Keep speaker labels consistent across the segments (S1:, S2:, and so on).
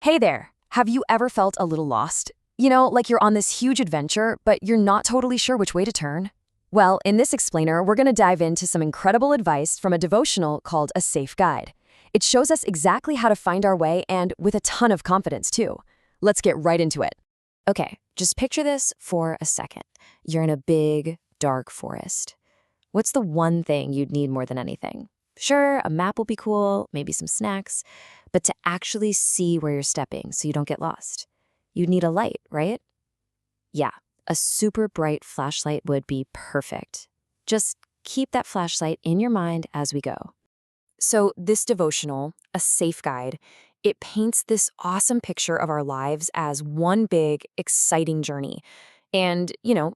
S1: Hey there! Have you ever felt a little lost? Like you're on this huge adventure, but you're not totally sure which way to turn? Well, in this explainer, we're going to dive into some incredible advice from a devotional called A Safe Guide. It shows us exactly how to find our way and with a ton of confidence, too. Let's get right into it. Okay, just picture this for a second. You're in a big, dark forest. What's the one thing you'd need more than anything? Sure, a map will be cool, maybe some snacks, but to actually see where you're stepping so you don't get lost, you'd need a light, right? Yeah, a super bright flashlight would be perfect. Just keep that flashlight in your mind as we go. So this devotional, A Safe Guide, it paints this awesome picture of our lives as one big, exciting journey. And,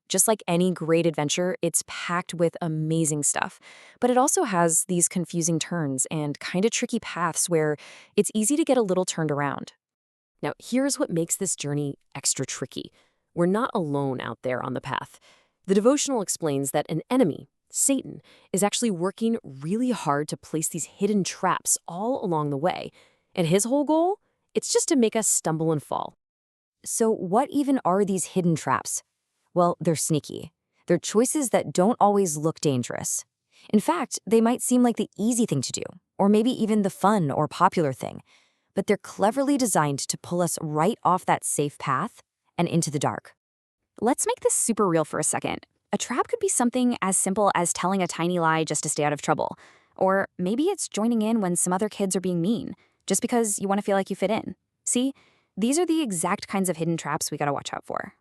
S1: just like any great adventure, it's packed with amazing stuff. But it also has these confusing turns and kind of tricky paths where it's easy to get a little turned around. Now, here's what makes this journey extra tricky. We're not alone out there on the path. The devotional explains that an enemy, Satan, is actually working really hard to place these hidden traps all along the way. And his whole goal? It's just to make us stumble and fall. So what even are these hidden traps? Well, they're sneaky. They're choices that don't always look dangerous. In fact, they might seem like the easy thing to do, or maybe even the fun or popular thing. But they're cleverly designed to pull us right off that safe path and into the dark.
S2: Let's make this super real for a second. A trap could be something as simple as telling a tiny lie just to stay out of trouble. Or maybe it's joining in when some other kids are being mean, just because you want to feel like you fit in. See, these are the exact kinds of hidden traps we gotta watch out for.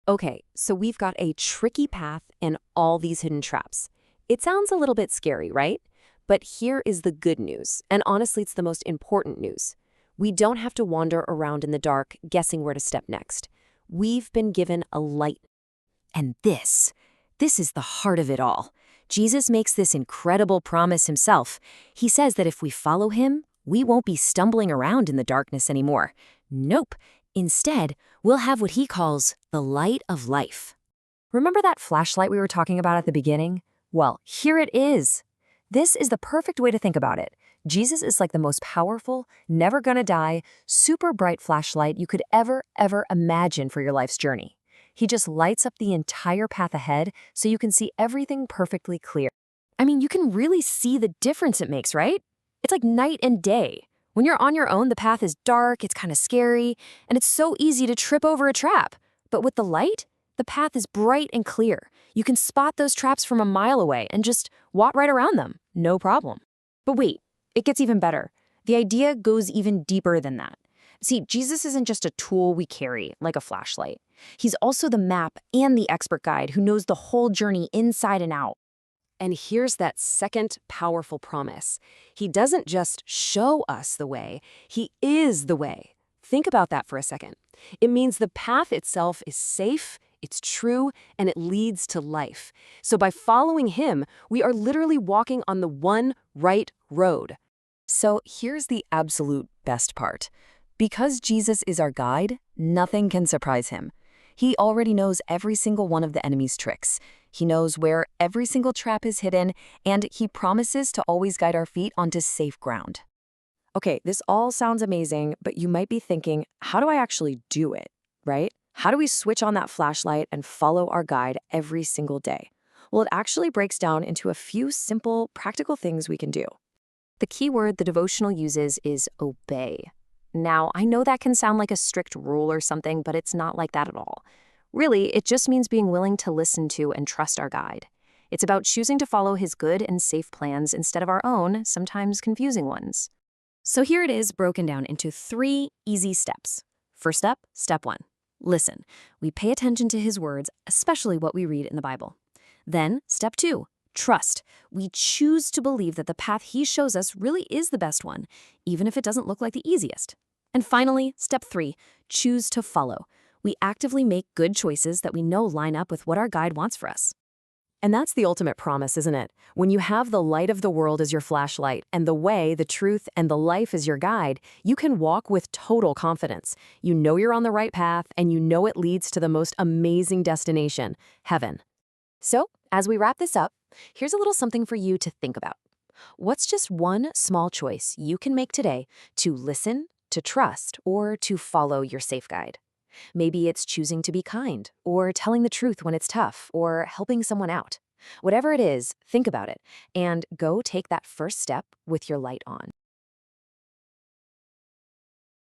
S1: Okay, so we've got a tricky path and all these hidden traps. It sounds a little bit scary, right? But here is the good news, and honestly, it's the most important news. We don't have to wander around in the dark, guessing where to step next. We've been given a light. And this is the heart of it all. Jesus makes this incredible promise himself. He says that if we follow him, we won't be stumbling around in the darkness anymore. Nope. Instead, we'll have what he calls the light of life. Remember that flashlight we were talking about at the beginning? Well, here it is. This is the perfect way to think about it. Jesus is like the most powerful, never gonna die, super bright flashlight you could ever imagine for your life's journey. He just lights up the entire path ahead so you can see everything perfectly clear. I mean, you can really see the difference it makes, right? It's like night and day. When you're on your own, the path is dark, it's kind of scary, and it's so easy to trip over a trap. But with the light, the path is bright and clear. You can spot those traps from a mile away and just walk right around them, no problem. But wait, it gets even better. The idea goes even deeper than that. See, Jesus isn't just a tool we carry, like a flashlight. He's also the map and the expert guide who knows the whole journey inside and out. And here's that second powerful promise. He doesn't just show us the way, he is the way. Think about that for a second. It means the path itself is safe, it's true, and it leads to life. So by following him, we are literally walking on the one right road. So here's the absolute best part. Because Jesus is our guide, nothing can surprise him. He already knows every single one of the enemy's tricks. He knows where every single trap is hidden, and he promises to always guide our feet onto safe ground. Okay, this all sounds amazing, but you might be thinking, how do I actually do it, right? How do we switch on that flashlight and follow our guide every single day? Well, it actually breaks down into a few simple, practical things we can do. The key word the devotional uses is obey. Now, I know that can sound like a strict rule or something, but it's not like that at all. Really, it just means being willing to listen to and trust our guide. It's about choosing to follow his good and safe plans instead of our own, sometimes confusing ones. So here it is broken down into 3 easy steps. First up, step 1. Listen. We pay attention to his words, especially what we read in the Bible. Then, step 2. Trust. We choose to believe that the path he shows us really is the best one, even if it doesn't look like the easiest. And finally, step 3, choose to follow. We actively make good choices that we know line up with what our guide wants for us. And that's the ultimate promise, isn't it? When you have the light of the world as your flashlight and the way, the truth, and the life as your guide, you can walk with total confidence. You know you're on the right path, and you know it leads to the most amazing destination, heaven. So, as we wrap this up, here's a little something for you to think about. What's just one small choice you can make today to listen, to trust or to follow your safe guide. Maybe it's choosing to be kind, or telling the truth when it's tough, or helping someone out. Whatever it is, think about it and go take that first step with your light on.